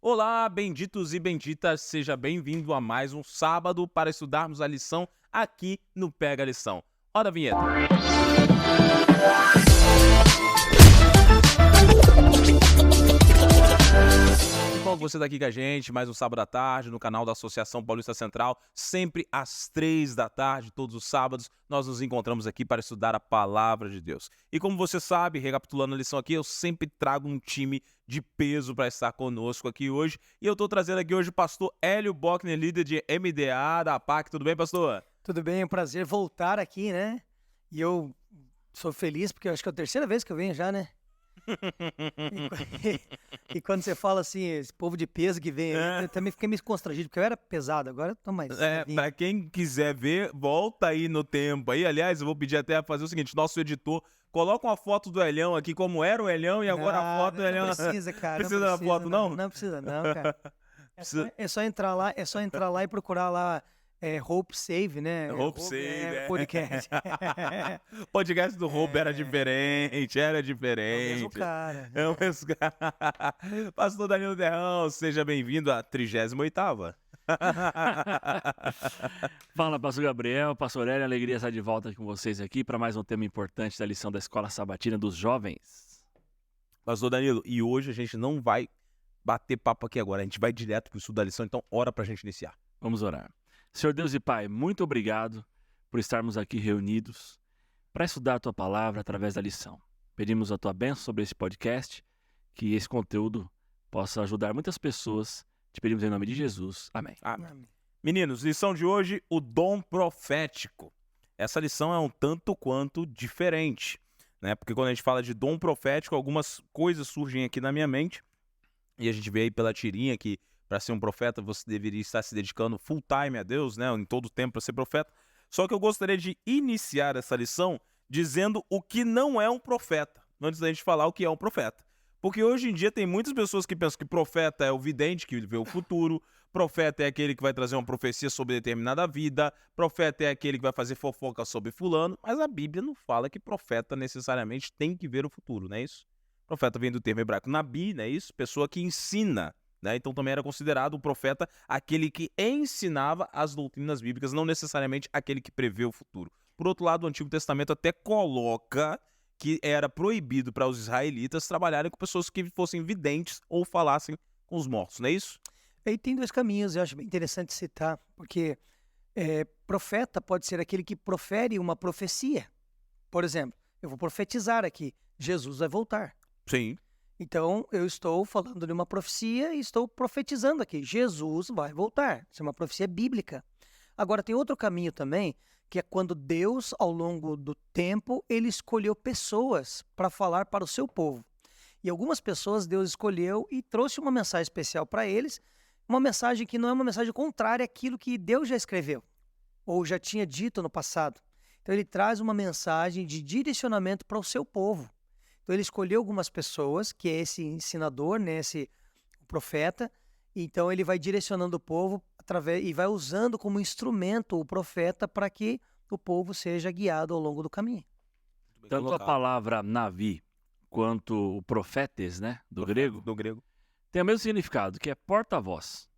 Olá, benditos e benditas, seja bem-vindo a mais um sábado para estudarmos a lição aqui no Pega a Lição. Roda a vinheta. Que bom que você está aqui com a gente, mais um sábado à tarde, no canal da Associação Paulista Central, sempre às 3 da tarde, todos os sábados, nós nos encontramos aqui para estudar a Palavra de Deus. E como você sabe, recapitulando a lição aqui, eu sempre trago um time de peso para estar conosco aqui hoje. E eu estou trazendo aqui hoje o pastor Hélio Bockner, líder de MDA da APAC. Tudo bem, pastor? Tudo bem, é um prazer voltar aqui, né? E eu sou feliz porque eu acho que é a terceira vez que eu venho já, né? E quando você fala assim, esse povo de peso que vem, eu também fiquei meio constrangido, porque eu era pesado, agora eu tô mais levinho. Para quem quiser ver, volta aí no tempo aí. Aliás, eu vou pedir até a fazer o seguinte, nosso editor, coloca uma foto do Elhão aqui, como era o Elhão, e agora a foto do Elhão. Não precisa, cara. Precisa da foto, não? Não precisa, não, cara. É só entrar lá e procurar lá Hope Save, né? Hope Save, podcast. Podcast do Hope era diferente, É o mesmo cara. É o mesmo cara. Pastor Danilo Terrão, seja bem-vindo à 38ª. Fala, pastor Gabriel, pastor Hélio, alegria estar de volta com vocês aqui para mais um tema importante da lição da Escola Sabatina dos Jovens. Pastor Danilo, e hoje a gente não vai bater papo aqui agora, a gente vai direto para o estudo da lição, então ora para a gente iniciar. Vamos orar. Senhor Deus e Pai, muito obrigado por estarmos aqui reunidos para estudar a Tua Palavra através da lição. Pedimos a Tua bênção sobre esse podcast, que esse conteúdo possa ajudar muitas pessoas. Te pedimos em nome de Jesus. Amém. Amém. Meninos, lição de hoje, o dom profético. Essa lição é um tanto quanto diferente, né? Porque quando a gente fala de dom profético, algumas coisas surgem aqui na minha mente, e a gente vê aí pela tirinha que para ser um profeta você deveria estar se dedicando full time a Deus, né? Em todo o tempo para ser profeta. Só que eu gostaria de iniciar essa lição dizendo o que não é um profeta, antes da gente falar o que é um profeta. Porque hoje em dia tem muitas pessoas que pensam que profeta é o vidente que vê o futuro, profeta é aquele que vai trazer uma profecia sobre determinada vida, profeta é aquele que vai fazer fofoca sobre fulano, mas a Bíblia não fala que profeta necessariamente tem que ver o futuro, não é isso? Profeta vem do termo hebraico nabi, não é isso? Pessoa que ensina, né? Então também era considerado um profeta aquele que ensinava as doutrinas bíblicas, não necessariamente aquele que prevê o futuro. Por outro lado, o Antigo Testamento até coloca que era proibido para os israelitas trabalharem com pessoas que fossem videntes ou falassem com os mortos, não é isso? Aí tem dois caminhos, eu acho bem interessante citar, porque profeta pode ser aquele que profere uma profecia. Por exemplo, eu vou profetizar aqui, Jesus vai voltar. Sim. Então, eu estou falando de uma profecia e estou profetizando aqui, Jesus vai voltar. Isso é uma profecia bíblica. Agora, tem outro caminho também, que é quando Deus, ao longo do tempo, ele escolheu pessoas para falar para o seu povo. E algumas pessoas Deus escolheu e trouxe uma mensagem especial para eles, uma mensagem que não é uma mensagem contrária àquilo que Deus já escreveu, ou já tinha dito no passado. Então, ele traz uma mensagem de direcionamento para o seu povo. Então, ele escolheu algumas pessoas, que é esse ensinador, né, esse profeta. Então, ele vai direcionando o povo e vai usando como instrumento o profeta para que o povo seja guiado ao longo do caminho. Tanto a palavra navi quanto o profetes, né, do grego, tem o mesmo significado, que é porta-voz.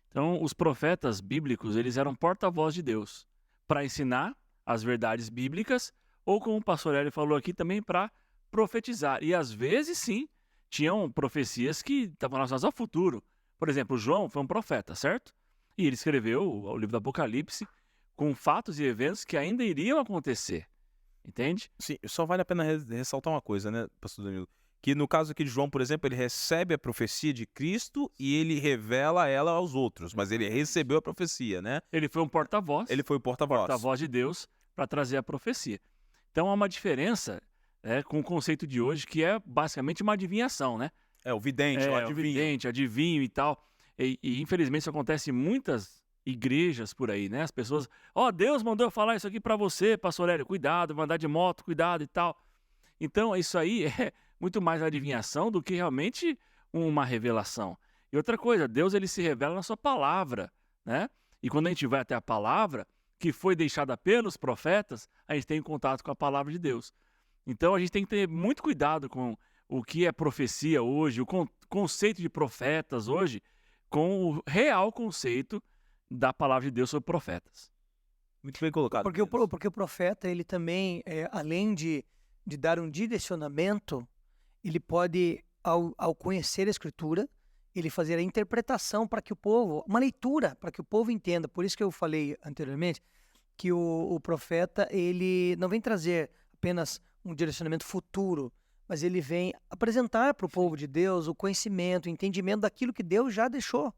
Então, os profetas bíblicos, eles eram porta-voz de Deus para ensinar as verdades bíblicas, ou como o pastor Hélio falou aqui, também para profetizar. E às vezes, sim, tinham profecias que estavam relacionadas ao futuro. Por exemplo, João foi um profeta, certo? E ele escreveu o livro do Apocalipse com fatos e eventos que ainda iriam acontecer. Entende? Sim, só vale a pena ressaltar uma coisa, né, pastor Danilo? Que no caso aqui de João, por exemplo, ele recebe a profecia de Cristo e ele revela ela aos outros, mas ele recebeu a profecia, né? Ele foi um porta-voz. Ele foi o porta-voz. Porta-voz de Deus para trazer a profecia. Então há uma diferença com o conceito de hoje, que é basicamente uma adivinhação, né? É, o vidente, o adivinho. O vidente, adivinho e tal. E infelizmente isso acontece em muitas igrejas por aí, né? As pessoas, Deus mandou eu falar isso aqui para você, pastor Hélio, cuidado, vai andar de moto, cuidado e tal. Então isso aí é muito mais adivinhação do que realmente uma revelação. E outra coisa, Deus ele se revela na sua palavra, né? E quando a gente vai até a palavra, que foi deixada pelos profetas, a gente tem contato com a palavra de Deus. Então a gente tem que ter muito cuidado com o que é profecia hoje, o conceito de profetas hoje, com o real conceito da palavra de Deus sobre profetas. Muito bem colocado. Porque o profeta, ele também, além de dar um direcionamento, ele pode, ao conhecer a Escritura, ele fazer a interpretação para que o povo, uma leitura, para que o povo entenda. Por isso que eu falei anteriormente que o profeta, ele não vem trazer apenas um direcionamento futuro, mas ele vem apresentar para o povo de Deus o conhecimento, o entendimento daquilo que Deus já deixou.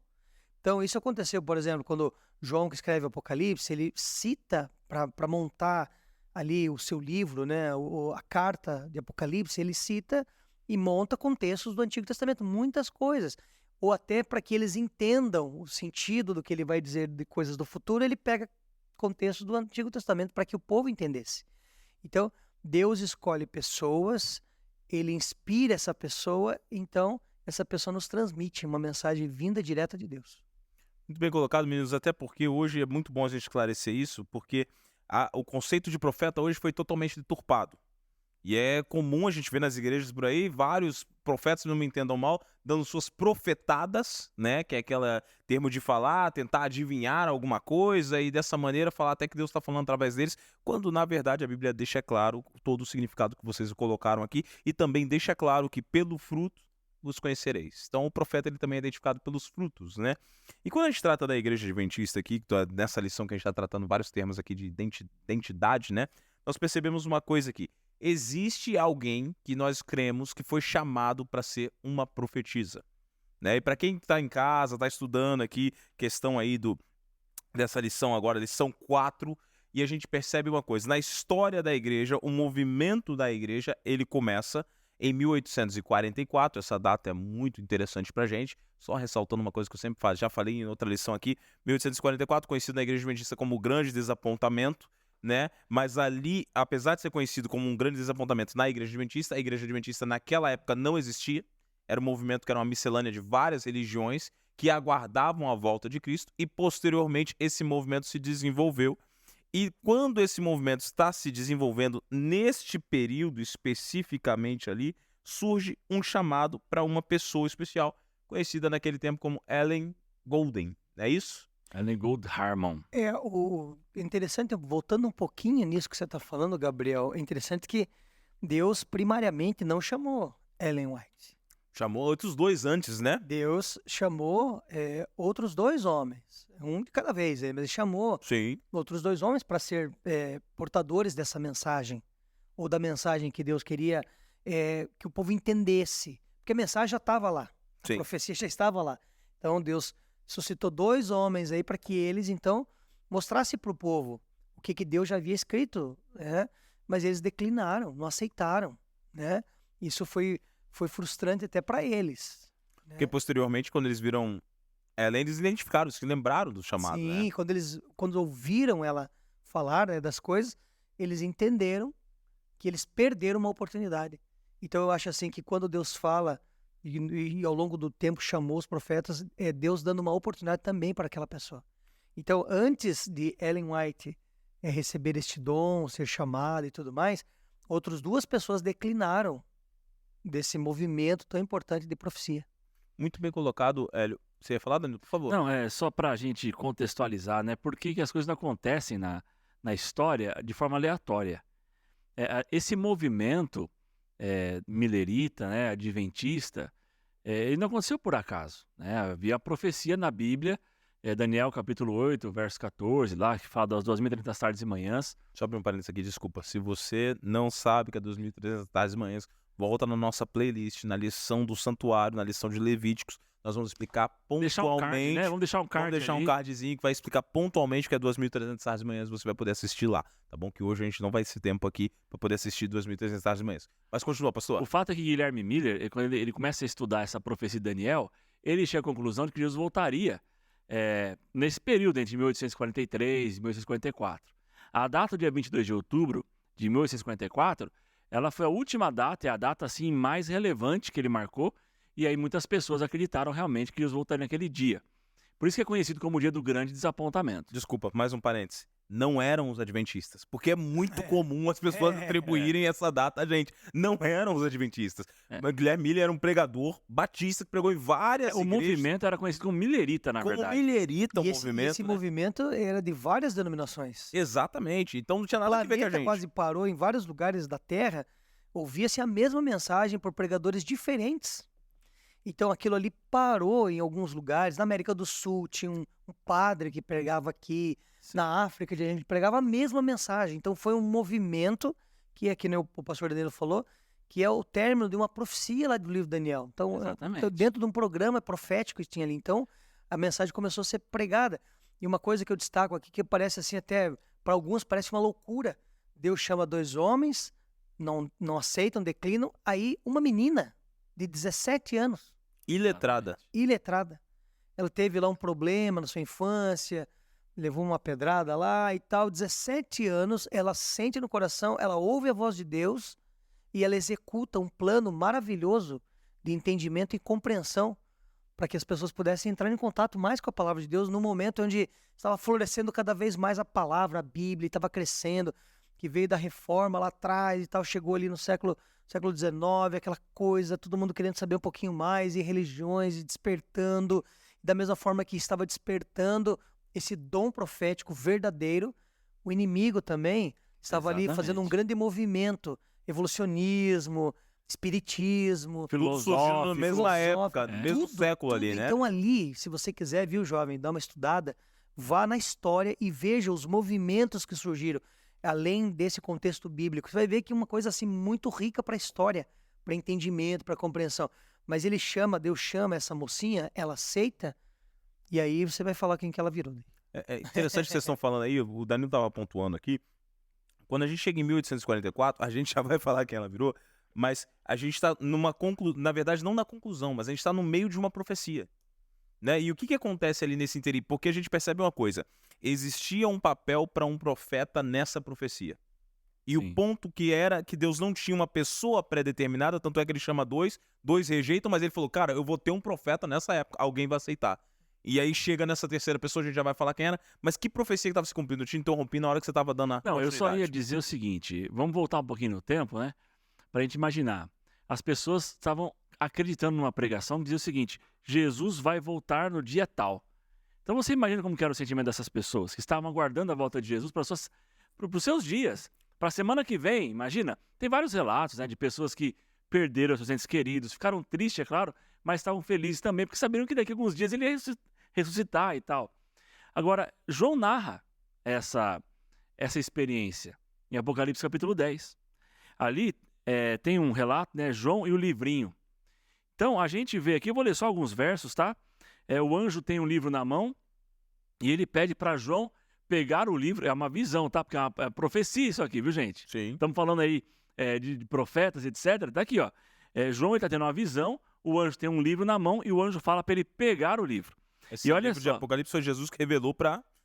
Então, isso aconteceu, por exemplo, quando João, que escreve o Apocalipse, ele cita para montar ali o seu livro, né, a carta de Apocalipse, ele cita e monta contextos do Antigo Testamento, muitas coisas. Ou até para que eles entendam o sentido do que ele vai dizer de coisas do futuro, ele pega contextos do Antigo Testamento para que o povo entendesse. Então, Deus escolhe pessoas, ele inspira essa pessoa, então essa pessoa nos transmite uma mensagem vinda direta de Deus. Muito bem colocado, meninos, até porque hoje é muito bom a gente esclarecer isso, porque o conceito de profeta hoje foi totalmente deturpado. E é comum a gente ver nas igrejas por aí vários profetas, não me entendam mal, dando suas profetadas, né? Que é aquele termo de falar, tentar adivinhar alguma coisa e dessa maneira falar até que Deus está falando através deles, quando na verdade a Bíblia deixa claro todo o significado que vocês colocaram aqui e também deixa claro que pelo fruto os conhecereis. Então o profeta ele também é identificado pelos frutos, né? E quando a gente trata da igreja adventista aqui, nessa lição que a gente está tratando vários termos aqui de identidade, né? Nós percebemos uma coisa aqui. Existe alguém que nós cremos que foi chamado para ser uma profetisa, né? E para quem está em casa, está estudando aqui, questão aí dessa lição agora, lição 4, e a gente percebe uma coisa. Na história da igreja, o movimento da igreja, ele começa em 1844, essa data é muito interessante para a gente, só ressaltando uma coisa que eu sempre faço, já falei em outra lição aqui, 1844, conhecido na igreja adventista como o Grande Desapontamento, né? Mas ali, apesar de ser conhecido como um grande desapontamento na igreja adventista, a igreja adventista naquela época não existia, era um movimento que era uma miscelânea de várias religiões que aguardavam a volta de Cristo e posteriormente esse movimento se desenvolveu. E quando esse movimento está se desenvolvendo neste período especificamente ali, surge um chamado para uma pessoa especial, conhecida naquele tempo como Ellen Golden, não é isso? Ellen Gold Harmon. O interessante, voltando um pouquinho nisso que você está falando, Gabriel, é interessante que Deus primariamente não chamou Ellen White. Chamou outros dois antes, né? Deus chamou outros dois homens, um de cada vez, mas ele chamou outros dois homens para ser portadores dessa mensagem, ou da mensagem que Deus queria que o povo entendesse, porque a mensagem já estava lá, a profecia já estava lá. Então Deus suscitou dois homens aí para que eles, então, mostrassem para o povo o que Deus já havia escrito, né? Mas eles declinaram, não aceitaram, né? Isso foi frustrante até para eles. Né? Porque posteriormente, quando eles viram ela, eles identificaram, se lembraram do chamado. Sim, né? quando ouviram ela falar, né, das coisas, eles entenderam que eles perderam uma oportunidade. Então eu acho assim que quando Deus fala e ao longo do tempo chamou os profetas, é Deus dando uma oportunidade também para aquela pessoa. Então, antes de Ellen White receber este dom, ser chamada e tudo mais, outras duas pessoas declinaram desse movimento tão importante de profecia. Muito bem colocado, Hélio. Você ia falar, Danilo, por favor? Não, é só para a gente contextualizar, né? Por que as coisas não acontecem na história de forma aleatória. Esse movimento milerita, né, adventista, ele não aconteceu por acaso, né? Havia a profecia na Bíblia, Daniel capítulo 8, verso 14, lá que fala das 2.300 tardes e manhãs. Só abrir um parênteses aqui, desculpa. Se você não sabe que é 2.300 tardes e manhãs, volta na nossa playlist, na lição do santuário, na lição de Levíticos. Nós vamos explicar pontualmente. Vamos deixar um card. Vamos deixar um cardzinho que vai explicar pontualmente o que é 2.300 tardes e manhãs. Você vai poder assistir lá, tá bom? Que hoje a gente não vai ter tempo aqui para poder assistir 2.300 tardes e manhãs. Mas continua, pastor. O fato é que Guilherme Miller, quando ele começa a estudar essa profecia de Daniel, ele chega à conclusão de que Jesus voltaria nesse período entre 1843 e 1844. A data do dia 22 de outubro de 1844, ela foi a última data, é a data assim mais relevante que ele marcou, e aí muitas pessoas acreditaram realmente que Jesus voltaria naquele dia. Por isso que é conhecido como o dia do grande desapontamento. Desculpa, mais um parêntese. não eram os adventistas. Porque é muito comum as pessoas atribuírem essa data a gente. Não eram os adventistas. Mas Guilherme Miller era um pregador batista que pregou em várias igrejas. O movimento era conhecido como millerita, na verdade. Como millerita o movimento. Esse movimento era de várias denominações. Exatamente. Então não tinha nada a ver com a gente. Quase parou em vários lugares da Terra. Ouvia-se a mesma mensagem por pregadores diferentes. Então aquilo ali parou em alguns lugares. Na América do Sul tinha um padre que pregava aqui. Sim. Na África a gente pregava a mesma mensagem. Então foi um movimento que é que nem o pastor Danilo falou, que é o término de uma profecia lá do livro de Daniel. Então dentro de um programa profético que tinha ali. Então a mensagem começou a ser pregada. E uma coisa que eu destaco aqui, que parece assim até, para alguns parece uma loucura. Deus chama 2 homens, não aceitam, declinam. Aí uma menina de 17 anos. Iletrada. Ela teve lá um problema na sua infância, levou uma pedrada lá e tal. 17 anos, ela sente no coração, ela ouve a voz de Deus e ela executa um plano maravilhoso de entendimento e compreensão para que as pessoas pudessem entrar em contato mais com a palavra de Deus no momento onde estava florescendo cada vez mais a palavra, a Bíblia, estava crescendo, que veio da reforma lá atrás e tal, chegou ali no século XIX, aquela coisa, todo mundo querendo saber um pouquinho mais, e religiões, e despertando, da mesma forma que estava despertando esse dom profético verdadeiro, o inimigo também estava ali fazendo um grande movimento, evolucionismo, espiritismo, filosófico, na mesma época, no mesmo século ali, né? Então ali, se você quiser, viu, jovem, dar uma estudada, vá na história e veja os movimentos que surgiram, além desse contexto bíblico. Você vai ver que é uma coisa assim muito rica para a história, para entendimento, para compreensão. Mas Deus chama essa mocinha, ela aceita, e aí você vai falar quem que ela virou. É interessante que vocês estão falando aí, o Danilo estava pontuando aqui. Quando a gente chega em 1844, a gente já vai falar quem ela virou, mas a gente está na verdade, não na conclusão, mas a gente está no meio de uma profecia. Né? E o que acontece ali nesse interim? Porque a gente percebe uma coisa, existia um papel para um profeta nessa profecia. E Sim. O ponto que era que Deus não tinha uma pessoa pré-determinada, tanto é que ele chama dois rejeitam, mas ele falou, cara, eu vou ter um profeta nessa época, alguém vai aceitar. E aí chega nessa terceira pessoa, a gente já vai falar quem era, mas que profecia que estava se cumprindo? Eu te interrompi na hora que você estava dando a Não, eu só ia dizer o seguinte, vamos voltar um pouquinho no tempo, né? Para a gente imaginar. As pessoas estavam acreditando numa pregação que dizia o seguinte, Jesus vai voltar no dia tal. Então você imagina como que era o sentimento dessas pessoas que estavam aguardando a volta de Jesus para os seus dias, para a semana que vem, imagina. Tem vários relatos, né, de pessoas que perderam seus entes queridos, ficaram tristes, é claro, mas estavam felizes também, porque sabiam que daqui a alguns dias ele ia ressuscitar e tal. Agora, João narra essa experiência em Apocalipse capítulo 10. Ali tem um relato, né, João e o livrinho. Então, a gente vê aqui, eu vou ler só alguns versos, tá? O anjo tem um livro na mão e ele pede para João pegar o livro. É uma visão, tá? Porque é uma profecia isso aqui, viu, gente? Sim. Estamos falando aí de profetas, etc. Tá aqui, ó. João está tendo uma visão, o anjo tem um livro na mão e o anjo fala para ele pegar o livro. Esse livro de Apocalipse foi Jesus que revelou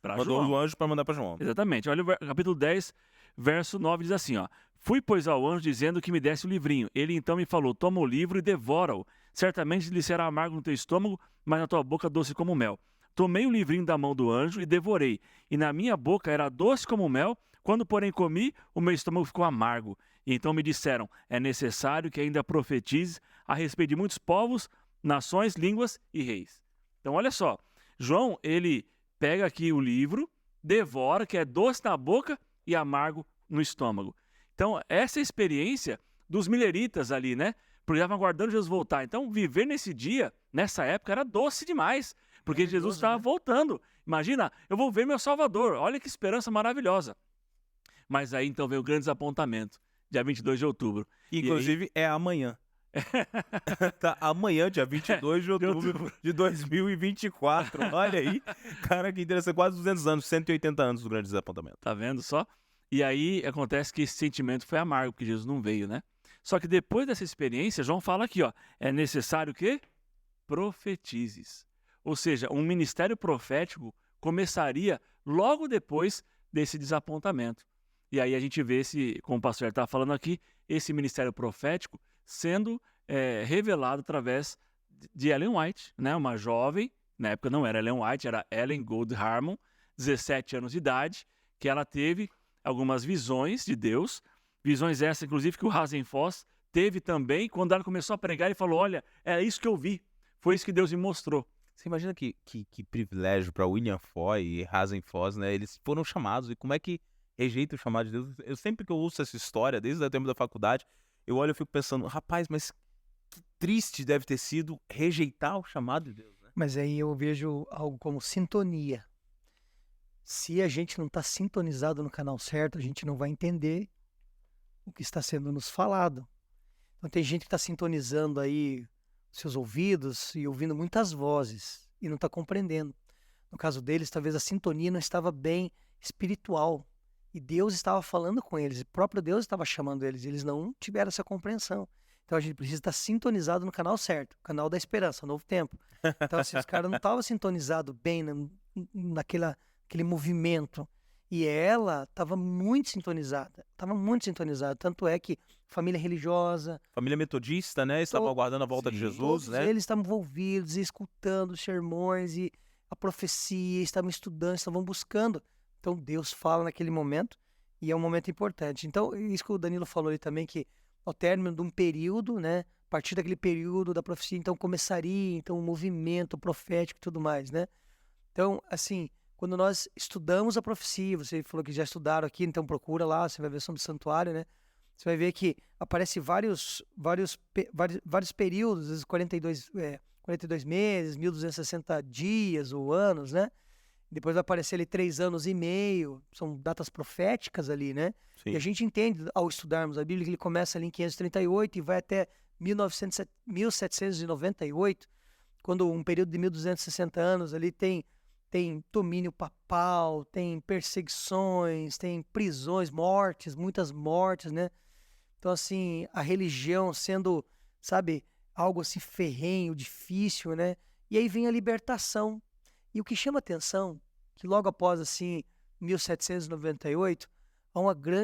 mandou o anjo para mandar para João. Exatamente. Olha o capítulo 10, verso 9, diz assim, ó. Fui, pois, ao anjo dizendo que me desse o livrinho. Ele então me falou, toma o livro e devora-o. Certamente lhe será amargo no teu estômago, mas na tua boca doce como mel. Tomei o livrinho da mão do anjo e devorei. E na minha boca era doce como mel. Quando, porém, comi, o meu estômago ficou amargo. E então me disseram, é necessário que ainda profetizes a respeito de muitos povos, nações, línguas e reis. Então, olha só. João, ele pega aqui o livro, devora, que é doce na boca e amargo no estômago. Então, essa experiência dos mileritas ali, né? Porque estavam aguardando Jesus voltar. Então, viver nesse dia, nessa época, era doce demais. Porque Jesus estava voltando. Imagina, eu vou ver meu Salvador. Olha que esperança maravilhosa. Mas aí, então, veio o grande desapontamento. Dia 22 de outubro. Inclusive, é amanhã. Tá, amanhã, dia 22 de outubro de 2024. Olha aí. Cara, que interessante. Quase 200 anos, 180 anos do grande desapontamento. Tá vendo só? E aí acontece que esse sentimento foi amargo, porque Jesus não veio, né? Só que depois dessa experiência, João fala aqui, ó, é necessário que profetizes. Ou seja, um ministério profético começaria logo depois desse desapontamento. E aí a gente vê como o pastor está falando aqui, esse ministério profético sendo revelado através de Ellen White, né? Uma jovem, na época não era Ellen White, era Ellen Gold Harmon, 17 anos de idade, que ela teve algumas visões de Deus, visões essas, inclusive, que o Hasenfos teve também, quando ela começou a pregar e falou, olha, é isso que eu vi, foi isso que Deus me mostrou. Você imagina que privilégio para William Foy e Hasenfos, né? Eles foram chamados, e como é que rejeita o chamado de Deus? Eu sempre que eu ouço essa história, desde o tempo da faculdade, eu olho e fico pensando, rapaz, mas que triste deve ter sido rejeitar o chamado de Deus, né? Mas aí eu vejo algo como sintonia. Se a gente não está sintonizado no canal certo, a gente não vai entender o que está sendo nos falado. Então tem gente que está sintonizando aí seus ouvidos e ouvindo muitas vozes e não está compreendendo. No caso deles, talvez a sintonia não estava bem espiritual e Deus estava falando com eles, o próprio Deus estava chamando eles, e eles não tiveram essa compreensão. Então a gente precisa estar sintonizado no canal certo, o canal da esperança, o novo tempo. Então assim, os caras não estavam sintonizados bem naquele movimento. E ela estava muito sintonizada, tanto é que família religiosa... Família metodista, né? Estavam aguardando a volta de Jesus, né? Eles estavam envolvidos, escutando os sermões e a profecia, estavam estudando, estavam buscando. Então Deus fala naquele momento e é um momento importante. Então, isso que o Danilo falou ali também, que ao término de um período, né? A partir daquele período da profecia, então começaria então um movimento profético e tudo mais, né? Então, assim... Quando nós estudamos a profecia, você falou que já estudaram aqui, então procura lá, você vai ver sobre o santuário, né? Você vai ver que aparece vários períodos, às vezes 42 meses, 1260 dias ou anos, né? Depois vai aparecer ali 3 anos e meio, são datas proféticas ali, né? Sim. E a gente entende, ao estudarmos a Bíblia, que ele começa ali em 538 e vai até 1798, quando um período de 1260 anos ali tem domínio papal, tem perseguições, tem prisões, mortes, muitas mortes, né? Então, assim, a religião sendo, sabe, algo assim ferrenho, difícil, né? E aí vem a libertação. E o que chama atenção, que logo após, assim, 1798, há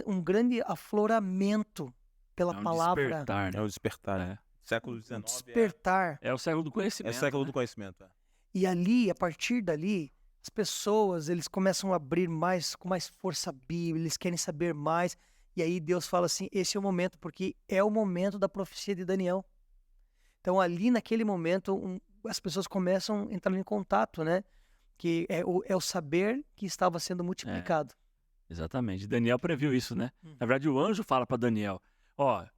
um grande afloramento pela palavra. Despertar, né? É o despertar, né? Século XIX. Despertar. É o século do conhecimento. É o século do conhecimento, E ali, a partir dali, as pessoas, eles começam a abrir com mais força a Bíblia, eles querem saber mais. E aí Deus fala assim, esse é o momento, porque é o momento da profecia de Daniel. Então ali naquele momento, as pessoas começam a entrar em contato, né? Que é o saber que estava sendo multiplicado. Exatamente. Daniel previu isso, né? Na verdade, o anjo fala para Daniel,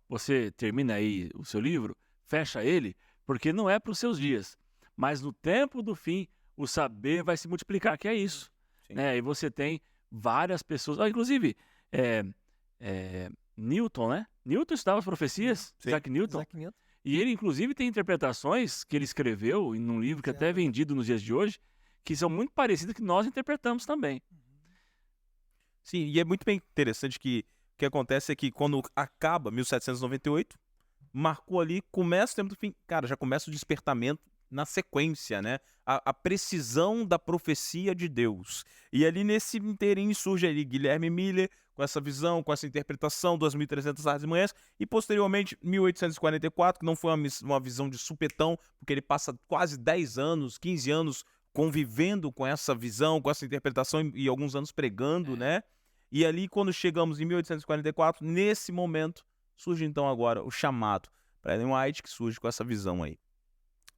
você termina aí o seu livro, fecha ele, porque não é para os seus dias, mas no tempo do fim, o saber vai se multiplicar, que é isso. Né? E você tem várias pessoas. Inclusive, Newton, né? Newton estudava as profecias, Isaac Newton. E ele, inclusive, tem interpretações que ele escreveu em um livro que até é vendido nos dias de hoje, que são muito parecidas que nós interpretamos também. Sim, e é muito bem interessante que o que acontece é que quando acaba 1798, marcou ali, começa o tempo do fim. Cara, já começa o despertamento na sequência, né? A precisão da profecia de Deus. E ali nesse inteirinho surge ali Guilherme Miller, com essa visão, com essa interpretação, 2.300 tardes e manhãs, e posteriormente 1844, que não foi uma visão de supetão, porque ele passa quase 10 anos, 15 anos convivendo com essa visão, com essa interpretação e alguns anos pregando, né? E ali quando chegamos em 1844, nesse momento, surge então agora o chamado para Ellen White, que surge com essa visão aí.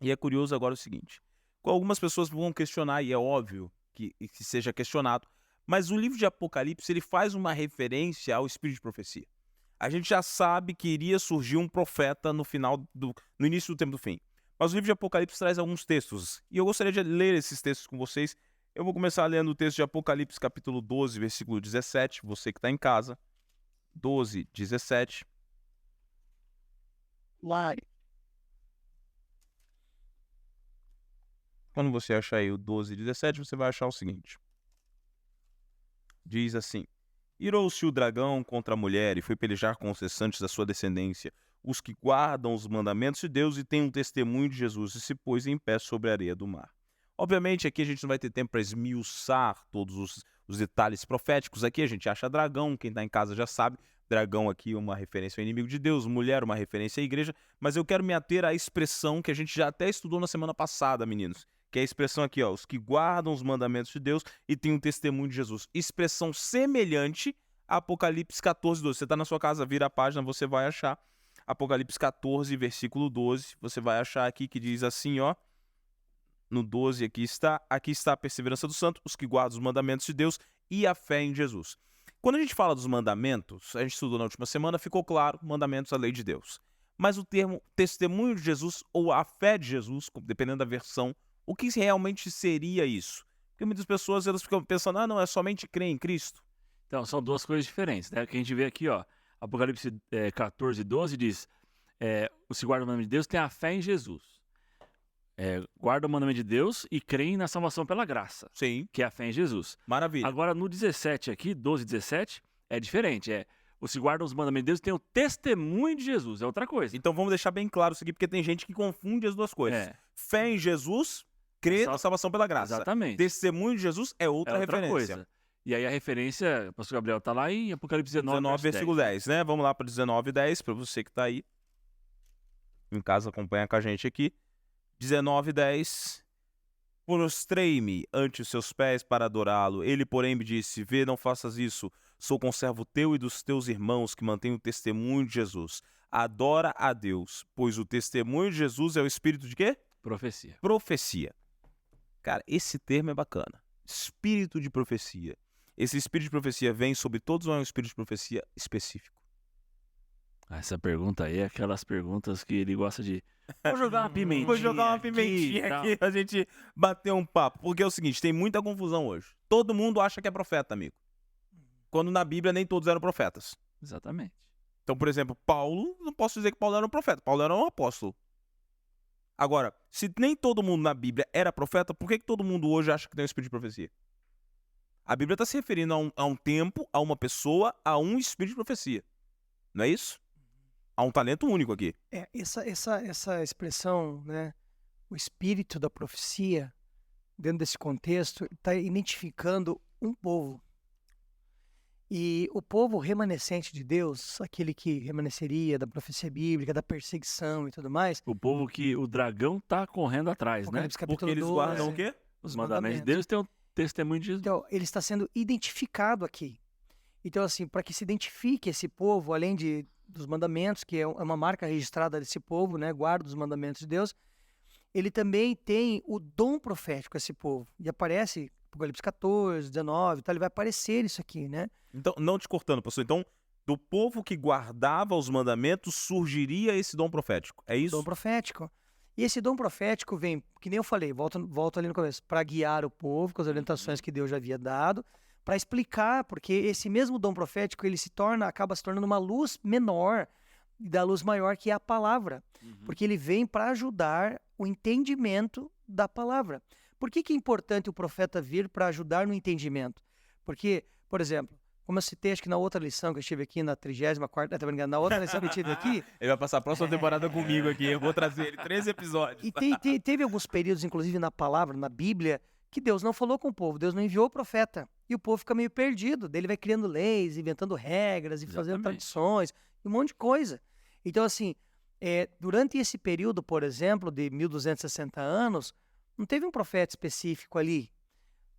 E é curioso agora o seguinte, algumas pessoas vão questionar, e é óbvio que seja questionado, mas o livro de Apocalipse ele faz uma referência ao espírito de profecia. A gente já sabe que iria surgir um profeta no início do tempo do fim. Mas o livro de Apocalipse traz alguns textos, e eu gostaria de ler esses textos com vocês. Eu vou começar lendo o texto de Apocalipse, capítulo 12, versículo 17, você que está em casa. 12, 17. Lá. Quando você achar aí o 12, 17, você vai achar o seguinte. Diz assim: Irou-se o dragão contra a mulher e foi pelejar com os restantes da sua descendência, os que guardam os mandamentos de Deus e têm um testemunho de Jesus, e se pôs em pé sobre a areia do mar. Obviamente, aqui a gente não vai ter tempo para esmiuçar todos os detalhes proféticos. Aqui a gente acha dragão, quem está em casa já sabe. Dragão aqui uma referência ao inimigo de Deus, mulher uma referência à igreja. Mas eu quero me ater à expressão que a gente já até estudou na semana passada, meninos, que é a expressão aqui, ó, os que guardam os mandamentos de Deus e têm um testemunho de Jesus. Expressão semelhante a Apocalipse 14, 12. Você está na sua casa, vira a página, você vai achar Apocalipse 14, versículo 12. Você vai achar aqui que diz assim, ó, no 12 aqui está a perseverança do santo, os que guardam os mandamentos de Deus e a fé em Jesus. Quando a gente fala dos mandamentos, a gente estudou na última semana, ficou claro, mandamentos, a lei de Deus. Mas o termo testemunho de Jesus ou a fé de Jesus, dependendo da versão, o que realmente seria isso? Porque muitas pessoas elas ficam pensando, não, é somente crer em Cristo. Então, são duas coisas diferentes, né? O que a gente vê aqui, ó, Apocalipse 14, 12 diz, o que guarda o mandamento de Deus tem a fé em Jesus. Guarda o mandamento de Deus e creem na salvação pela graça. Sim. Que é a fé em Jesus. Maravilha. Agora, no 17 aqui, 12, 17, é diferente. Os que guardam os mandamentos de Deus têm o testemunho de Jesus. É outra coisa. Então vamos deixar bem claro isso aqui, porque tem gente que confunde as duas coisas. Fé em Jesus, crer na salvação pela graça. Exatamente. Testemunho de Jesus é outra referência. Coisa. E aí a referência, o pastor Gabriel está lá em Apocalipse 19 versículo 10, né? Vamos lá para 19, 10, para você que está aí em casa, acompanha com a gente aqui. 19, 10. Prostrei-me ante os seus pés para adorá-lo. Ele, porém, me disse, vê, não faças isso. Sou conservo teu e dos teus irmãos que mantêm o testemunho de Jesus. Adora a Deus, pois o testemunho de Jesus é o espírito de quê? Profecia. Profecia. Cara, esse termo é bacana. Espírito de profecia. Esse espírito de profecia vem sobre todos ou é um espírito de profecia específico? Essa pergunta aí é aquelas perguntas que ele gosta de... Vou jogar uma pimentinha. Vou jogar uma pimentinha aqui pra gente bater um papo. Porque é o seguinte, tem muita confusão hoje. Todo mundo acha que é profeta, amigo. Quando na Bíblia nem todos eram profetas. Exatamente. Então, por exemplo, Paulo, não posso dizer que Paulo era um profeta. Paulo era um apóstolo. Agora, se nem todo mundo na Bíblia era profeta, por que todo mundo hoje acha que tem um espírito de profecia? A Bíblia está se referindo a um tempo, a uma pessoa, a um espírito de profecia. Não é isso? Há um talento único aqui. Essa expressão, né, o espírito da profecia, dentro desse contexto, está identificando um povo. E o povo remanescente de Deus, aquele que remanesceria da profecia bíblica, da perseguição e tudo mais. O povo que o dragão está correndo atrás, né? Porque eles guardam o quê? Os mandamentos de Deus têm o testemunho de Jesus. Então, ele está sendo identificado aqui. Então, assim, para que se identifique esse povo, além dos mandamentos, que é uma marca registrada desse povo, né? Guarda os mandamentos de Deus. Ele também tem o dom profético, esse povo. E aparece Apocalipse 14, 19, então ele vai aparecer isso aqui, né? Então, não te cortando, pastor. Então, do povo que guardava os mandamentos, surgiria esse dom profético. É isso? Dom profético. E esse dom profético vem, que nem eu falei, volto ali no começo, para guiar o povo com as orientações que Deus já havia dado, para explicar, porque esse mesmo dom profético, ele acaba se tornando uma luz menor da luz maior, que é a palavra. Porque ele vem para ajudar o entendimento da palavra. Por que é importante o profeta vir para ajudar no entendimento? Porque, por exemplo, como eu citei, acho que na outra lição que eu estive aqui, na 34ª, na outra lição que eu tive aqui... Ele vai passar a próxima temporada comigo aqui, eu vou trazer ele 13 episódios. E teve alguns períodos, inclusive na palavra, na Bíblia, que Deus não falou com o povo, Deus não enviou o profeta. E o povo fica meio perdido, daí ele vai criando leis, inventando regras e fazendo tradições, um monte de coisa. Então, assim, durante esse período, por exemplo, de 1260 anos, não teve um profeta específico ali,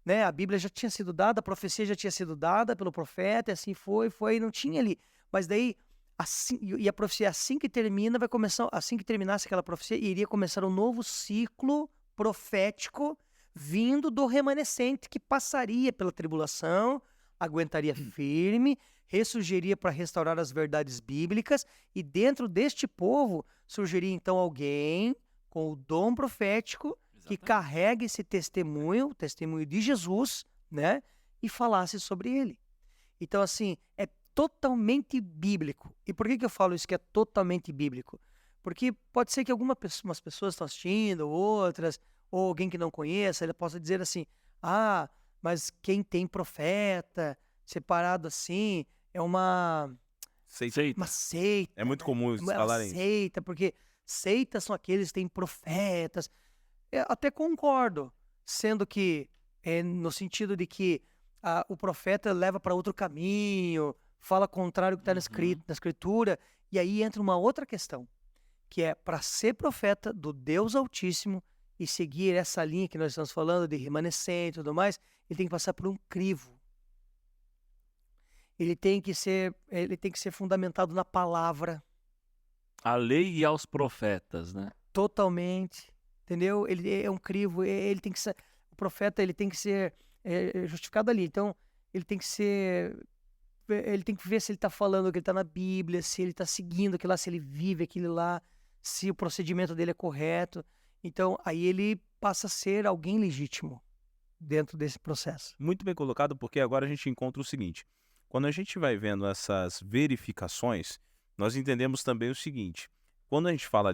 né? A Bíblia já tinha sido dada, a profecia já tinha sido dada pelo profeta, e assim foi, não tinha ali. Mas daí, assim, e a profecia, assim que termina, vai começar, assim que terminasse aquela profecia, iria começar um novo ciclo profético vindo do remanescente que passaria pela tribulação, aguentaria firme, ressurgiria para restaurar as verdades bíblicas, e dentro deste povo surgiria então alguém com o dom profético que carregue esse testemunho, o testemunho de Jesus, né, e falasse sobre ele. Então, assim, é totalmente bíblico. E por que eu falo isso que é totalmente bíblico? Porque pode ser que algumas pessoas estão assistindo, outras, ou alguém que não conheça, ele possa dizer assim, mas quem tem profeta separado assim é uma seita. É muito comum eles falarem isso. Seita, porque seitas são aqueles que têm profetas. Eu até concordo, sendo que, no sentido de que o profeta leva para outro caminho, fala contrário do que está na escritura, e aí entra uma outra questão, que é para ser profeta do Deus Altíssimo, e seguir essa linha que nós estamos falando de remanescente e tudo mais, ele tem que passar por um crivo. Ele tem que ser fundamentado na palavra. A lei e aos profetas, né? Totalmente, entendeu? Ele é um crivo, ele tem que ser, o profeta ele tem que ser justificado ali. Então, ele tem que ver se ele está falando o que ele está na Bíblia, se ele está seguindo aquilo lá, se ele vive aquilo lá, se o procedimento dele é correto. Então, aí ele passa a ser alguém legítimo dentro desse processo. Muito bem colocado, porque agora a gente encontra o seguinte. Quando a gente vai vendo essas verificações, nós entendemos também o seguinte. Quando a gente fala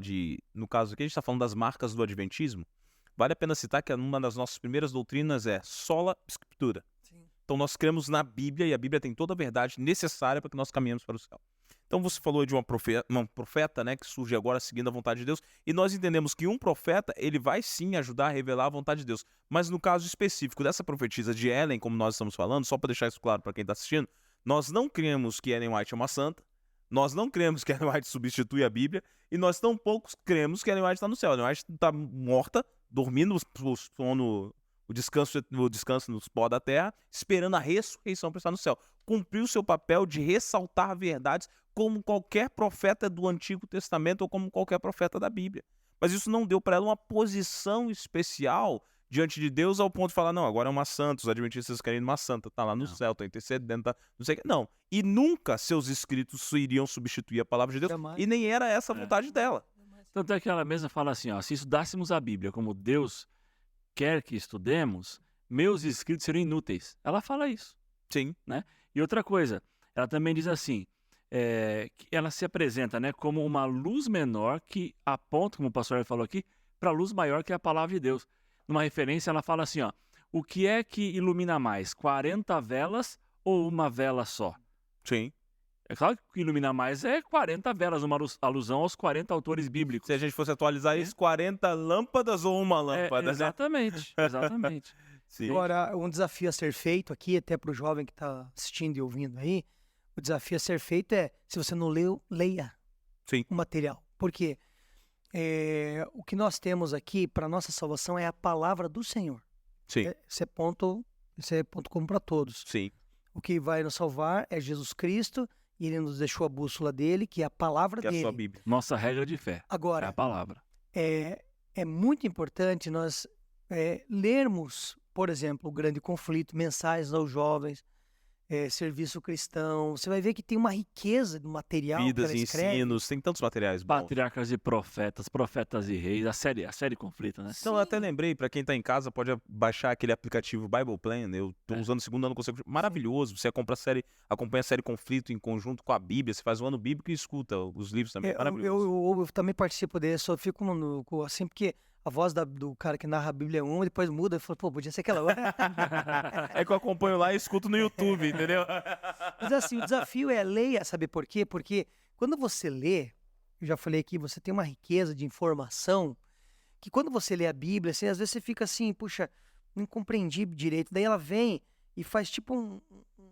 no caso aqui, a gente está falando das marcas do Adventismo, vale a pena citar que uma das nossas primeiras doutrinas é sola Scriptura. Sim. Então nós cremos na Bíblia e a Bíblia tem toda a verdade necessária para que nós caminhemos para o céu. Então você falou de uma profeta, né, que surge agora seguindo a vontade de Deus, e nós entendemos que um profeta, ele vai sim ajudar a revelar a vontade de Deus. Mas no caso específico dessa profetisa de Ellen, como nós estamos falando, só para deixar isso claro para quem está assistindo, nós não cremos que Ellen White é uma santa, nós não cremos que Ellen White substitui a Bíblia, e nós tampouco cremos que Ellen White está no céu. Ellen White está morta, dormindo o descanso nos pó da terra, esperando a ressurreição para estar no céu. Cumpriu o seu papel de ressaltar verdades como qualquer profeta do Antigo Testamento ou como qualquer profeta da Bíblia. Mas isso não deu para ela uma posição especial diante de Deus ao ponto de falar, não, agora é uma santa, os adventistas querem uma santa, tá lá no céu, tá intercedendo, tá não sei o que. Não. E nunca seus escritos iriam substituir a palavra de Deus. Jamais. E nem era essa a vontade dela. Tanto é que ela mesma fala assim, ó, se estudássemos a Bíblia como Deus quer que estudemos, meus escritos seriam inúteis. Ela fala isso. Sim. Né? E outra coisa, ela também diz assim, que ela se apresenta, né, como uma luz menor que aponta, como o pastor falou aqui, para a luz maior que é a palavra de Deus. Numa referência, ela fala assim, ó, o que é que ilumina mais, 40 velas ou uma vela só? Sim. É claro que o que ilumina mais é 40 velas, uma alusão aos 40 autores bíblicos. Se a gente fosse atualizar isso, 40 lâmpadas ou uma lâmpada? Exatamente, exatamente. Sim. Agora, um desafio a ser feito aqui, até para o jovem que está assistindo e ouvindo aí, o desafio a ser feito é, se você não leu, leia Sim. o material. Por quê? O que nós temos aqui para nossa salvação é a palavra do Senhor. Sim. Esse é ponto comum para todos. Sim. O que vai nos salvar é Jesus Cristo, e ele nos deixou a bússola dele, que é a palavra Que é dele. a sua Bíblia. Nossa regra de fé. Agora, é a palavra. É muito importante nós lermos, por exemplo, o Grande Conflito, mensagens aos jovens, serviço cristão. Você vai ver que tem uma riqueza do material Vidas que ela e escreve. ensinos, tem tantos materiais bons. Patriarcas e profetas, profetas e reis, a série Conflito, né? Então eu até lembrei, para quem tá em casa, pode baixar aquele aplicativo Bible Plan, eu tô usando o segundo ano consecutivo, maravilhoso, você acompanha a série Conflito em conjunto com a Bíblia, você faz o ano bíblico e escuta os livros também, maravilhoso. Eu também participo desse, só fico assim, porque a voz do cara que narra a Bíblia é uma, e depois muda, e fala, pô, podia ser aquela outra. É que eu acompanho lá e escuto no YouTube, entendeu? Mas assim, o desafio é leia, sabe por quê? Porque quando você lê, eu já falei aqui, você tem uma riqueza de informação, que quando você lê a Bíblia, assim, às vezes você fica assim, puxa, não compreendi direito. Daí ela vem e faz tipo um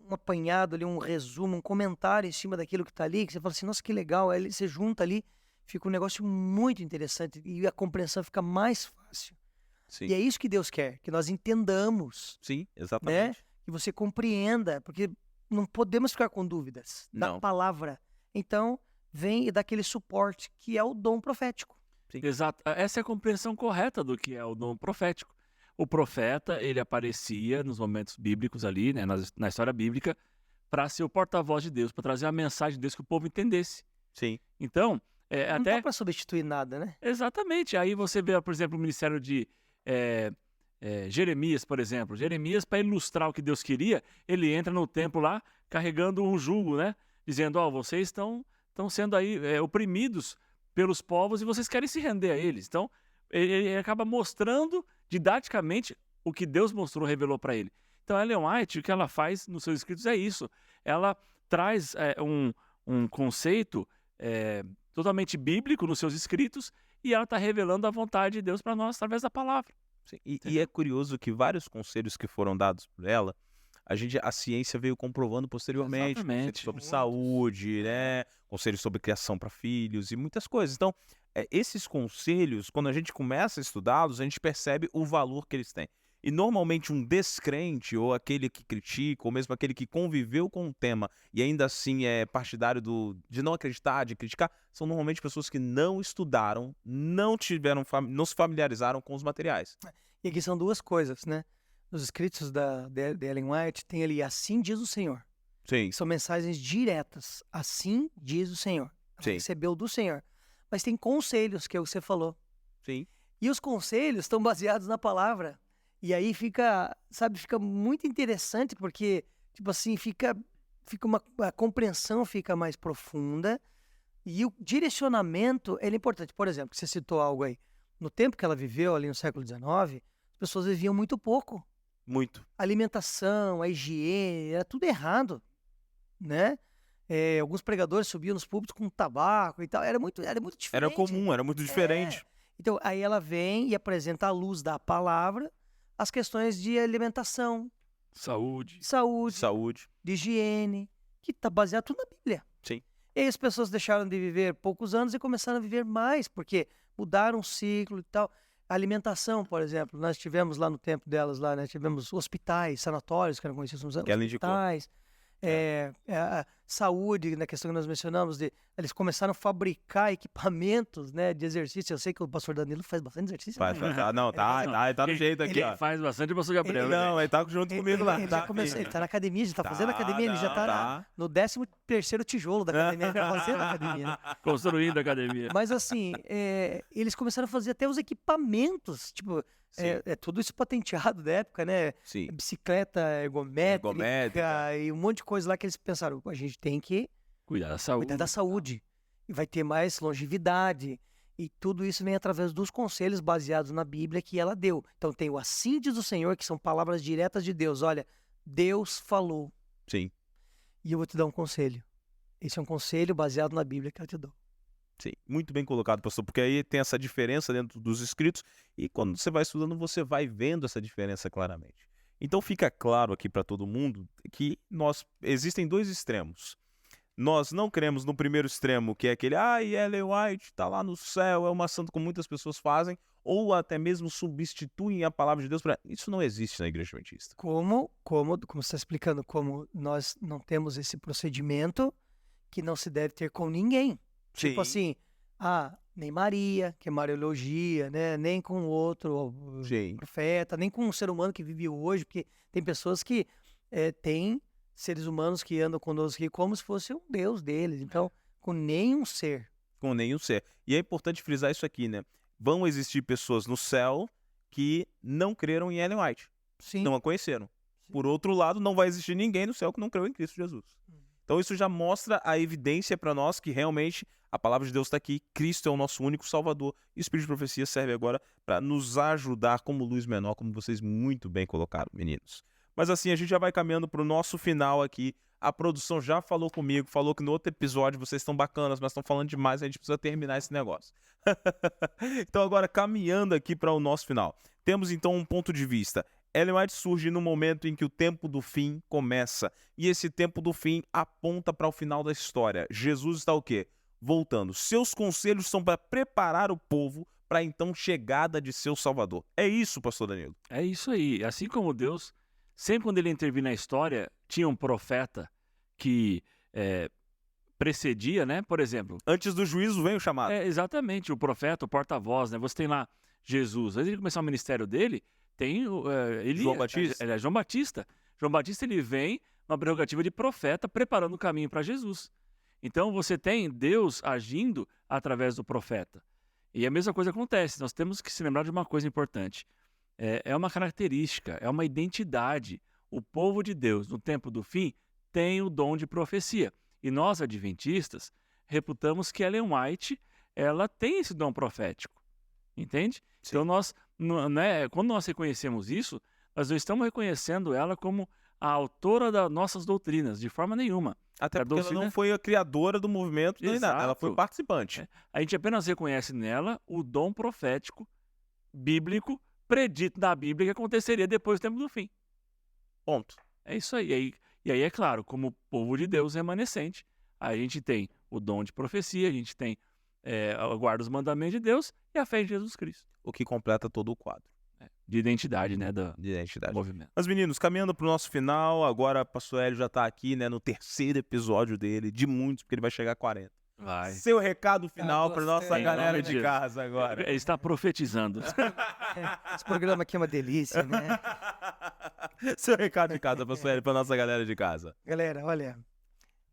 apanhado ali, um resumo, um comentário em cima daquilo que tá ali, que você fala assim, nossa, que legal. Aí você junta ali, fica um negócio muito interessante e a compreensão fica mais fácil. Sim. E é isso que Deus quer, que nós entendamos. Sim, exatamente. Né? Que você compreenda, porque não podemos ficar com dúvidas da palavra. Então, vem e dá aquele suporte, que é o dom profético. Sim. Exato. Essa é a compreensão correta do que é o dom profético. O profeta, ele aparecia nos momentos bíblicos ali, né, na história bíblica, para ser o porta-voz de Deus, para trazer a mensagem de Deus que o povo entendesse. Sim. Então, não dá para substituir nada, né? Exatamente. Aí você vê, por exemplo, o ministério de Jeremias, por exemplo. Jeremias, para ilustrar o que Deus queria, ele entra no templo lá carregando um jugo, né? Dizendo, vocês estão sendo aí oprimidos pelos povos e vocês querem se render a eles. Então, ele acaba mostrando didaticamente o que Deus mostrou, revelou para ele. Então, Ellen White, o que ela faz nos seus escritos é isso. Ela traz um conceito totalmente bíblico nos seus escritos e ela está revelando a vontade de Deus para nós através da palavra. Sim. E é curioso que vários conselhos que foram dados por ela, a ciência veio comprovando posteriormente, conselhos sobre saúde, né? Conselhos sobre criação para filhos e muitas coisas. Então, esses conselhos, quando a gente começa a estudá-los, a gente percebe o valor que eles têm. E normalmente um descrente, ou aquele que critica, ou mesmo aquele que conviveu com o tema e ainda assim é partidário de não acreditar, de criticar, são normalmente pessoas que não estudaram, não se familiarizaram com os materiais. E aqui são duas coisas, né? Nos escritos de Ellen White, tem ali, assim diz o Senhor. Sim. São mensagens diretas. Assim diz o Senhor. Ela recebeu do Senhor. Mas tem conselhos, que é o que você falou. Sim. E os conselhos estão baseados na palavra. E aí fica muito interessante, porque, tipo assim, a compreensão fica mais profunda e o direcionamento é importante. Por exemplo, você citou algo aí. No tempo que ela viveu, ali no século XIX, as pessoas viviam muito pouco. Muito. A alimentação, a higiene, era tudo errado, né? Alguns pregadores subiam nos púlpitos com tabaco e tal. Era muito diferente. Era comum, era muito diferente. Então, aí ela vem e apresenta à luz da palavra as questões de alimentação, saúde, de higiene, que está baseado tudo na Bíblia. Sim. E aí as pessoas deixaram de viver poucos anos e começaram a viver mais, porque mudaram o ciclo e tal. A alimentação, por exemplo, nós tivemos lá no tempo delas, lá, né, tivemos hospitais, sanatórios, que eram conhecidos nos hospitais. Saúde, na questão que nós mencionamos, eles começaram a fabricar equipamentos, né, de exercício. Eu sei que o pastor Danilo faz bastante exercício. Tá no jeito aqui, ele faz bastante, o pastor Gabriel. Ele tá junto comigo lá. Ele tá na academia, já tá fazendo academia, ele já tá no 13º tijolo da academia, ele tá fazendo academia. Né? Construindo a academia. Mas assim, eles começaram a fazer até os equipamentos, tipo... tudo isso patenteado da época, né? Sim. Bicicleta ergométrica e um monte de coisa lá que eles pensaram, a gente tem que cuidar da saúde. E vai ter mais longevidade. E tudo isso vem através dos conselhos baseados na Bíblia que ela deu. Então tem o assim diz o Senhor, que são palavras diretas de Deus. Olha, Deus falou. Sim. E eu vou te dar um conselho. Esse é um conselho baseado na Bíblia que eu te dou. Sim, muito bem colocado, pastor, porque aí tem essa diferença dentro dos escritos e quando você vai estudando, você vai vendo essa diferença claramente. Então fica claro aqui para todo mundo que existem dois extremos. Nós não cremos no primeiro extremo, que é aquele, Ellen White está lá no céu, é uma santa como muitas pessoas fazem, ou até mesmo substituem a palavra de Deus para... Isso não existe na Igreja Adventista. Como você está explicando, como nós não temos esse procedimento que não se deve ter com ninguém. Tipo assim, nem Maria, que é Mariologia, né? Nem com outro profeta, nem com um ser humano que vive hoje, porque tem pessoas que têm seres humanos que andam conosco aqui como se fosse um Deus deles. Então, com nenhum ser. Com nenhum ser. E é importante frisar isso aqui, né? Vão existir pessoas no céu que não creram em Ellen White. Sim. Não a conheceram. Sim. Por outro lado, não vai existir ninguém no céu que não creu em Cristo Jesus. Então isso já mostra a evidência para nós que realmente a palavra de Deus está aqui, Cristo é o nosso único Salvador, e o Espírito de Profecia serve agora para nos ajudar como luz menor, como vocês muito bem colocaram, meninos. Mas assim, a gente já vai caminhando para o nosso final aqui. A produção já falou comigo, falou que no outro episódio vocês estão bacanas, mas estão falando demais, a gente precisa terminar esse negócio. Então agora, caminhando aqui para o nosso final. Temos então um ponto de vista. Ellen White surge no momento em que o tempo do fim começa. E esse tempo do fim aponta para o final da história. Jesus está o quê? Voltando. Seus conselhos são para preparar o povo para a então chegada de seu Salvador. É isso, pastor Danilo? É isso aí. Assim como Deus, sempre quando ele intervir na história, tinha um profeta que precedia, né? Por exemplo... Antes do juízo vem o chamado. Exatamente. O profeta, o porta-voz, né? Você tem lá Jesus. Antes de começar o ministério dele... Tem João Batista. João Batista. João Batista ele vem na prerrogativa de profeta, preparando o caminho para Jesus. Então você tem Deus agindo através do profeta. E a mesma coisa acontece. Nós temos que se lembrar de uma coisa importante. É uma característica, é uma identidade. O povo de Deus, no tempo do fim, tem o dom de profecia. E nós, adventistas, reputamos que Ellen White ela tem esse dom profético. Entende? Sim. Então, quando nós reconhecemos isso, nós não estamos reconhecendo ela como a autora das nossas doutrinas, de forma nenhuma. Até porque ela não foi a criadora do movimento, nem nada. Ela foi participante. A gente apenas reconhece nela o dom profético, bíblico, predito na Bíblia que aconteceria depois do tempo do fim. Ponto. É isso aí. E aí, é claro, como povo de Deus remanescente, a gente tem o dom de profecia, a gente tem guarda os mandamentos de Deus e a fé em Jesus Cristo. O que completa todo o quadro. De identidade, né? Do movimento. Mas, meninos, caminhando para o nosso final, agora o pastor Hélio já está aqui, né, no 3º episódio dele, de muitos, porque ele vai chegar a 40. Vai. Seu recado final para nossa galera de casa agora. Ele está profetizando. Esse programa aqui é uma delícia, né? Seu recado de casa, pastor Hélio, para nossa galera de casa. Galera, olha,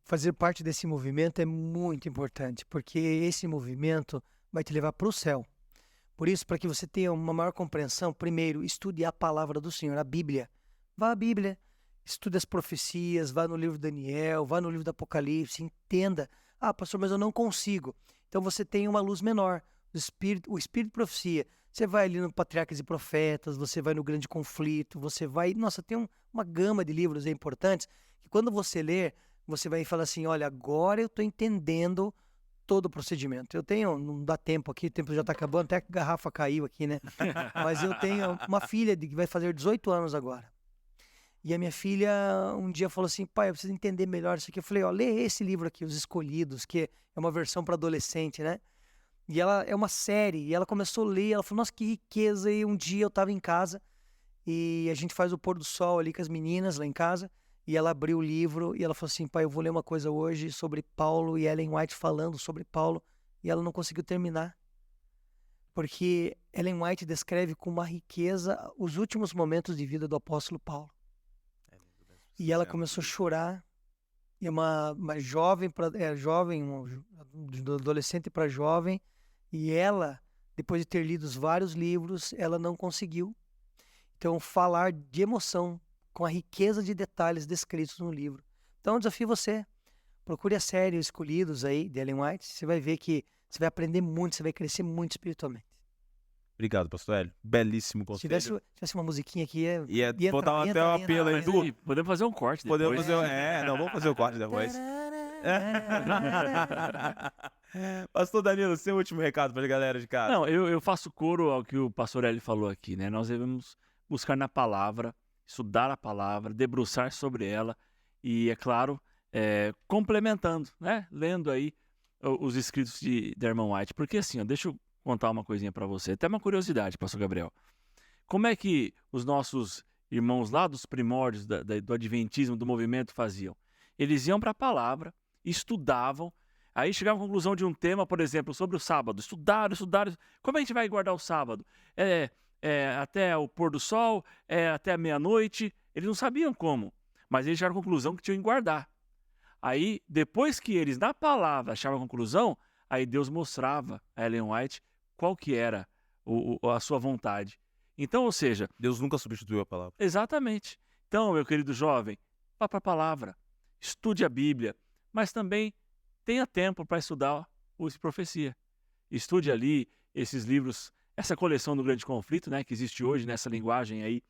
fazer parte desse movimento é muito importante, porque esse movimento vai te levar para o céu. Por isso, para que você tenha uma maior compreensão, primeiro, estude a palavra do Senhor, a Bíblia. Vá à Bíblia, estude as profecias, vá no livro de Daniel, vá no livro do Apocalipse, entenda. Ah, pastor, mas eu não consigo. Então você tem uma luz menor, o Espírito de Profecia. Você vai ali no Patriarcas e Profetas, você vai no Grande Conflito, você vai... Nossa, tem uma gama de livros importantes que quando você ler, você vai falar assim, olha, agora eu estou entendendo todo o procedimento. Eu tenho, não dá tempo aqui, o tempo já está acabando, até que a garrafa caiu aqui, né? Mas eu tenho uma filha que vai fazer 18 anos agora. E a minha filha um dia falou assim, pai, eu preciso entender melhor isso aqui. Eu falei, ó, lê esse livro aqui, Os Escolhidos, que é uma versão para adolescente, né? E ela é uma série, e ela começou a ler, ela falou, nossa, que riqueza. E um dia eu estava em casa, e a gente faz o pôr do sol ali com as meninas lá em casa, e ela abriu o livro, e ela falou assim, pai, eu vou ler uma coisa hoje sobre Paulo, e Ellen White falando sobre Paulo, e ela não conseguiu terminar. Porque Ellen White descreve com uma riqueza os últimos momentos de vida do apóstolo Paulo. E ela começou a chorar, e uma jovem, do adolescente para jovem, e ela, depois de ter lido vários livros, ela não conseguiu. Então, falar de emoção, com a riqueza de detalhes descritos no livro. Então, eu desafio você, procure a série Os Escolhidos aí, de Ellen White, você vai ver que você vai aprender muito, você vai crescer muito espiritualmente. Obrigado, pastor Hélio. Belíssimo conselho. Se tivesse uma musiquinha aqui, ia botar até um apelo aí. Podemos fazer um corte depois. Podemos fazer, vamos fazer o corte depois. Pastor Danilo, seu último recado para a galera de casa. Não, eu faço coro ao que o pastor Hélio falou aqui, né? Nós devemos buscar na palavra, estudar a palavra, debruçar sobre ela e, é claro, complementando, né? Lendo aí os escritos de irmã White. Porque assim, ó, deixa eu contar uma coisinha para você, até uma curiosidade, pastor Gabriel. Como é que os nossos irmãos lá dos primórdios do adventismo, do movimento, faziam? Eles iam para a palavra, estudavam, aí chegavam à conclusão de um tema, por exemplo, sobre o sábado. Estudaram. Como a gente vai guardar o sábado? Até o pôr do sol, até a meia-noite. Eles não sabiam como, mas eles chegaram à conclusão que tinham que guardar. Aí, depois que eles, na palavra, achavam a conclusão, aí Deus mostrava a Ellen White qual que era a sua vontade. Então, ou seja... Deus nunca substituiu a palavra. Exatamente. Então, meu querido jovem, vá para a palavra, estude a Bíblia, mas também tenha tempo para estudar o Profecia. Estude ali esses livros, essa coleção do Grande Conflito, né, que existe hoje nessa linguagem aí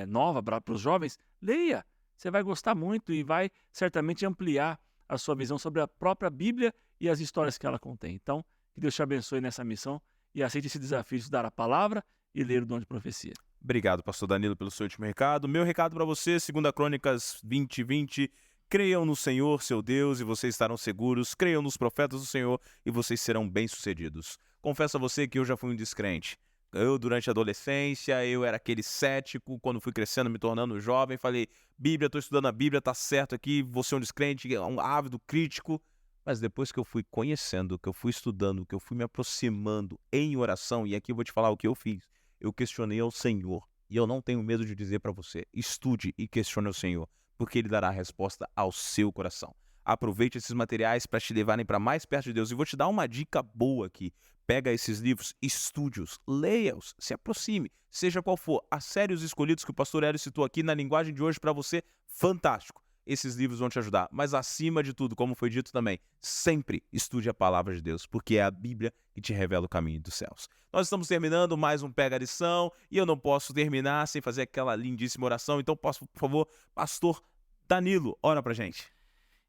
nova para os jovens. Leia, você vai gostar muito e vai certamente ampliar a sua visão sobre a própria Bíblia e as histórias que ela contém. Então, que Deus te abençoe nessa missão e aceite esse desafio de estudar a palavra e ler o dom de profecia. Obrigado, pastor Danilo, pelo seu último recado. Meu recado para você, 2 Crônicas 20:20. Creiam no Senhor, seu Deus, e vocês estarão seguros. Creiam nos profetas do Senhor e vocês serão bem-sucedidos. Confesso a você que eu já fui um descrente. Eu, durante a adolescência, eu era aquele cético. Quando fui crescendo, me tornando jovem, falei, Bíblia, estou estudando a Bíblia, tá certo aqui, você é um descrente, um ávido crítico. Mas depois que eu fui conhecendo, que eu fui estudando, que eu fui me aproximando em oração, e aqui eu vou te falar o que eu fiz. Eu questionei ao Senhor, e eu não tenho medo de dizer para você, estude e questione ao Senhor, porque Ele dará a resposta ao seu coração. Aproveite esses materiais para te levarem para mais perto de Deus. E vou te dar uma dica boa aqui. Pega esses livros, estude-os, leia-os, se aproxime, seja qual for. A série Os Escolhidos que o pastor Hélio citou aqui na linguagem de hoje para você, fantástico. Esses livros vão te ajudar. Mas acima de tudo, como foi dito também, sempre estude a palavra de Deus, porque é a Bíblia que te revela o caminho dos céus. Nós estamos terminando mais um Pega a Lição e eu não posso terminar sem fazer aquela lindíssima oração. Então, por favor, pastor Danilo, ora pra gente.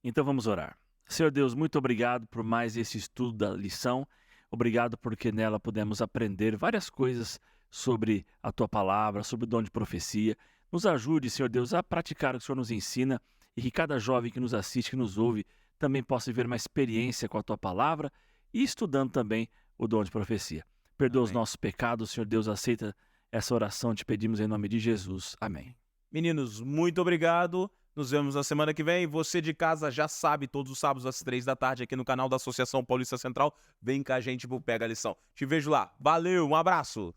Então vamos orar. Senhor Deus, muito obrigado por mais esse estudo da lição. Obrigado porque nela pudemos aprender várias coisas sobre a Tua palavra, sobre o dom de profecia. Nos ajude, Senhor Deus, a praticar o que o Senhor nos ensina e que cada jovem que nos assiste, que nos ouve, também possa viver uma experiência com a Tua palavra e estudando também o dom de profecia. Perdoa os Amém. nossos pecados, Senhor Deus, aceita essa oração, te pedimos em nome de Jesus. Amém. Meninos, muito obrigado. Nos vemos na semana que vem. Você de casa já sabe, todos os sábados às 3 da tarde aqui no canal da Associação Paulista Central. Vem com a gente pro Pega a Lição. Te vejo lá. Valeu, um abraço.